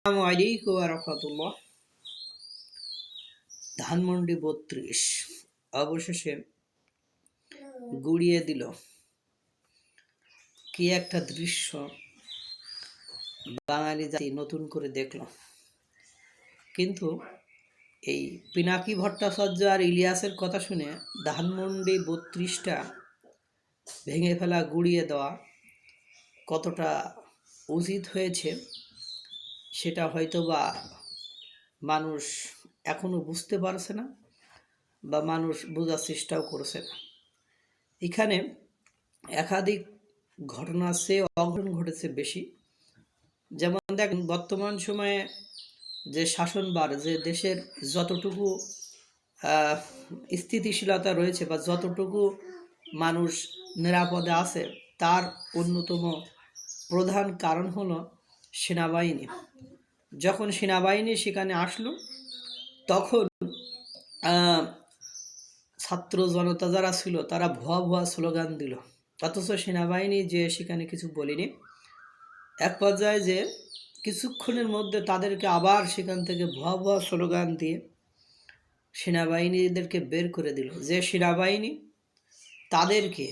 আসসালামু আলাইকুম ওয়া রাহমাতুল্লাহ। ধানমন্ডি ৩২ অবশেষে গুড়িয়ে দিল। কি একটা দৃশ্য বাঙালি জাতি নতুন করে দেখল। কিন্তু এই পিনাকি ভট্টাচার্য আর ইলিয়াসের কথা শুনে ধানমন্ডি ৩২টা ভেঙে ফেলা, গুড়িয়ে দেওয়া কতটা উচিত হয়েছে সেটা হয়তো বা মানুষ এখনো বুঝতে পারছে না, বা মানুষ বোঝার চেষ্টাও করছে না। এখানে একাধিক ঘটনার চেয়ে অঘটন ঘটেছে বেশি। যেমন দেখেন, বর্তমান সময়ে যে শাসনভার, যে দেশের যতটুকু স্থিতিশীলতা রয়েছে বা যতটুকু মানুষ নিরাপদে আছে, তার অন্যতম প্রধান কারণ হলো সেনাবাহিনী। যখন সেনাবাহিনী সেখানে আসলো, তখন ছাত্র জনতা যারা ছিল তারা ভুয়া ভুয়া স্লোগান দিল, অথচ সেনাবাহিনী যে সেখানে কিছু বলিনি। এক পর্যায়ে যে কিছুক্ষণের মধ্যে তাদেরকে আবার সেখান থেকে ভুয়া ভুয়া স্লোগান দিয়ে সেনাবাহিনীদেরকে বের করে দিল। যে সেনাবাহিনী তাদেরকে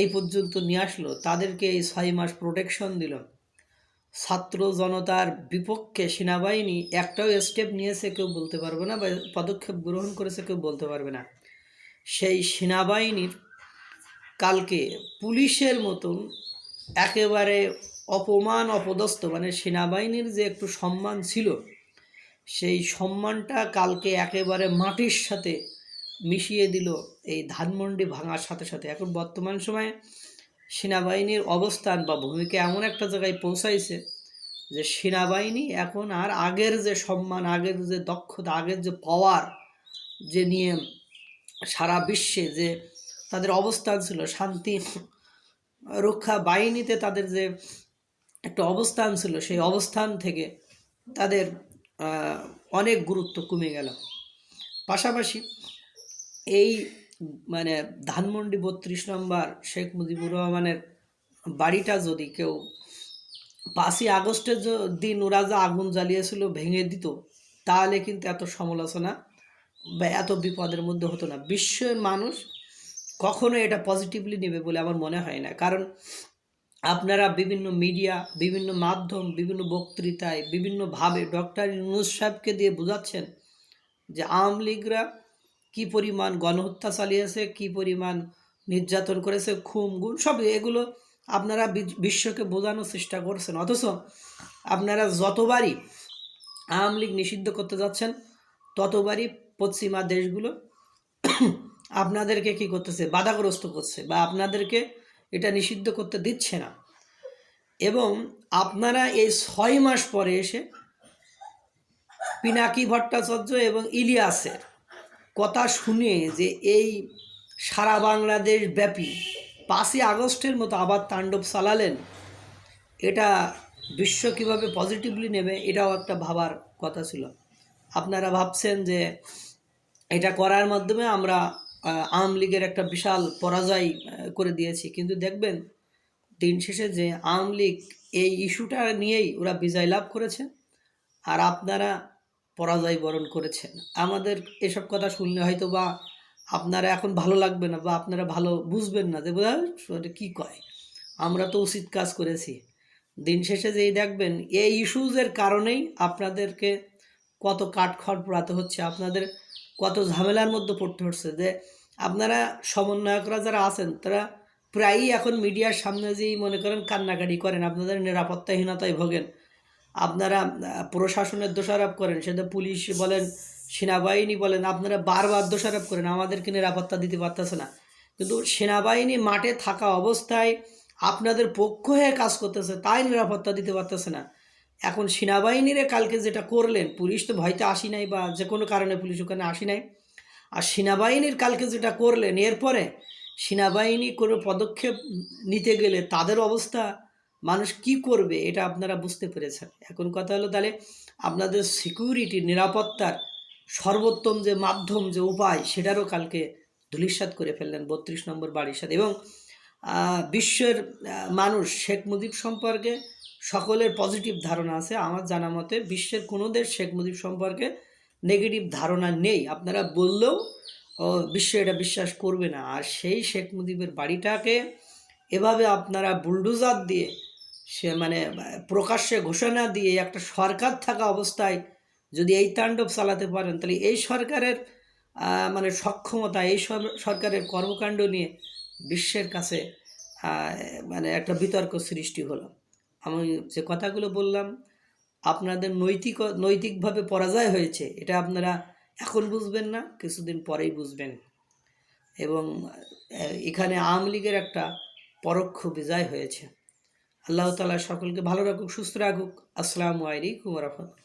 এই পর্যন্ত নিয়ে আসলো, তাদেরকে এই 6 মাস প্রোটেকশন দিল। ছাত্র জনতার বিপক্ষে সেনাবাহিনী একটাও স্টেপ নিয়েছে কেউ বলতে পারবে না, বা পদক্ষেপ গ্রহণ করেছে কেউ বলতে পারবে না। সেই সেনাবাহিনীর কালকে পুলিশের মতন একেবারে অপমান অপদস্থ, মানে সেনাবাহিনীর যে একটু সম্মান ছিল, সেই সম্মানটা কালকে একেবারে মাটির সাথে মিশিয়ে দিল এই ধানমন্ডি ভাঙার সাথে সাথে। এখন বর্তমান সময়ে সেনাবাহিনীর অবস্থান বা ভূমিকা এমন একটা জায়গায় পৌঁছাইছে যে সেনাবাহিনী এখন আর আগের যে সম্মান, আগের যে দক্ষতা, আগের যে পাওয়ার যে নিয়ে সারা বিশ্বে যে তাদের অবস্থান ছিল, শান্তি রক্ষা বাহিনীতে তাদের যে একটা অবস্থান ছিল, সেই অবস্থান থেকে তাদের অনেক গুরুত্ব কমে গেল। পাশাপাশি এই মানে ধানমন্ডি ৩২ নম্বর শেখ মুজিবুর রহমানের বাড়িটা যদি কেউ 5ই আগস্টের দিন ওরা যা আগুন জ্বালিয়েছিল ভেঙে দিত, তাহলে কিন্তু এত সমালোচনা বা এত বিপদের মধ্যে হতো না। বিশ্বের মানুষ কখনো এটা পজিটিভলি নেবে বলে আমার মনে হয় না। কারণ আপনারা বিভিন্ন মিডিয়া, বিভিন্ন মাধ্যম, বিভিন্ন বক্তৃতায় বিভিন্নভাবে ডক্টর ইউনূস সাহেবকে দিয়ে বোঝাচ্ছেন যে আওয়ামী লীগরা কী পরিমাণ গণহত্যা চালিয়েছে, কী পরিমাণ নির্যাতন করেছে, খুন গুণ সব এগুলো আপনারা বিশ্বকে বোঝানোর চেষ্টা করছেন। অথচ আপনারা যতবারই আওয়ামী লীগ নিষিদ্ধ করতে যাচ্ছেন, ততবারই পশ্চিমা দেশগুলো আপনাদেরকে কি করতেছে, বাধাগ্রস্ত করছে, বা আপনাদেরকে এটা নিষিদ্ধ করতে দিচ্ছে না। এবং আপনারা এই 6 মাস পরে এসে পিনাকি ভট্টাচার্য এবং ইলিয়াসের কথা শুনে যে এই সারা বাংলাদেশ ব্যাপী 5ই আগস্টের মতো আবার তাণ্ডব চালালেন, এটা বিশ্ব কীভাবে পজিটিভলি নেবে এটাও একটা ভাবার কথা ছিল। আপনারা ভাবছেন যে এটা করার মাধ্যমে আমরা আওয়ামী লীগের একটা বিশাল পরাজয় করে দিয়েছি, কিন্তু দেখবেন দিন শেষে যে আওয়ামী লীগ এই ইস্যুটা নিয়েই ওরা বিজয় লাভ করেছে, আর আপনারা পরাজয় বরণ করেছেন। আমাদের এসব কথা শুনলে হয়তো বা আপনারা এখন ভালো লাগবে না, বা আপনারা ভালো বুঝবেন না যে বোধহয় কী কয়, আমরা তো উচিত কাজ করেছি। দিন শেষে যেই দেখবেন এই ইস্যুজের কারণেই আপনাদেরকে কত কাঠখড় পোড়াতে হচ্ছে, আপনাদের কত ঝামেলার মধ্যে পড়তে হচ্ছে। যে আপনারা সমন্বয়করা যারা আছেন তারা প্রায়ই এখন মিডিয়ার সামনে যেই মনে করেন কান্নাকাটি করেন, আপনাদের নিরাপত্তাহীনতায় ভোগেন, আপনারা প্রশাসনের দোষারোপ করেন, সেটা পুলিশ বলেন, সেনাবাহিনী বলেন, আপনারা বারবার দোষারোপ করেন আমাদেরকে নিরাপত্তা দিতে পারতেছে না। কিন্তু সেনাবাহিনী মাঠে থাকা অবস্থায় আপনাদের পক্ষ হয়ে কাজ করতেছে, তাই নিরাপত্তা দিতে পারতেছে না। এখন সেনাবাহিনীরে কালকে যেটা করলেন, পুলিশ তো ভয়তে আসি নাই, বা যে কোনো কারণে পুলিশ ওখানে আসি নাই, আর সেনাবাহিনীর কালকে যেটা করলেন, এরপরে সেনাবাহিনী কোনো পদক্ষেপ নিতে গেলে তাদের অবস্থা মানুষ কি করবে এটা আপনারা বুঝতে পেরেছেন। এখন কথা হলো, তাহলে আপনাদের সিকিউরিটি, নিরাপত্তার সর্বোত্তম যে মাধ্যম, যে উপায়, সেটারও কালকে ধূলিসাৎ করে ফেললেন ৩২ নম্বর বাড়ির সাথে। এবং বিশ্বের মানুষ শেখ মুজিব সম্পর্কে সকলের পজিটিভ ধারণা আছে। আমার জানা মতে বিশ্বের কোনো দেশ শেখ মুজিব সম্পর্কে নেগেটিভ ধারণা নেই। আপনারা বললেও বিশ্ব এটা বিশ্বাস করবে না। আর সেই শেখ মুজিবের বাড়িটাকে এভাবে আপনারা বুলডোজার দিয়ে সে মানে প্রকাশ্যে ঘোষণা দিয়ে একটা সরকার থাকা অবস্থায় যদি এই তাণ্ডব চালাতে পারেন, তাহলে এই সরকারের মানে সক্ষমতা, এই সরকারের কর্মকাণ্ড নিয়ে বিশ্বের কাছে মানে একটা বিতর্ক সৃষ্টি হলো। আমি যে কথাগুলো বললাম, আপনাদের নৈতিকভাবে পরাজয় হয়েছে, এটা আপনারা এখন বুঝবেন না, কিছুদিন পরেই বুঝবেন। এবং এখানে আওয়ামী লীগের একটা পরোক্ষ বিজয় হয়েছে। আল্লাহ তাআলা সকলকে ভালো রাখুক, সুস্থ রাখুক। আসসালামু আলাইকুম ওয়া রাহমাতুল্লাহ।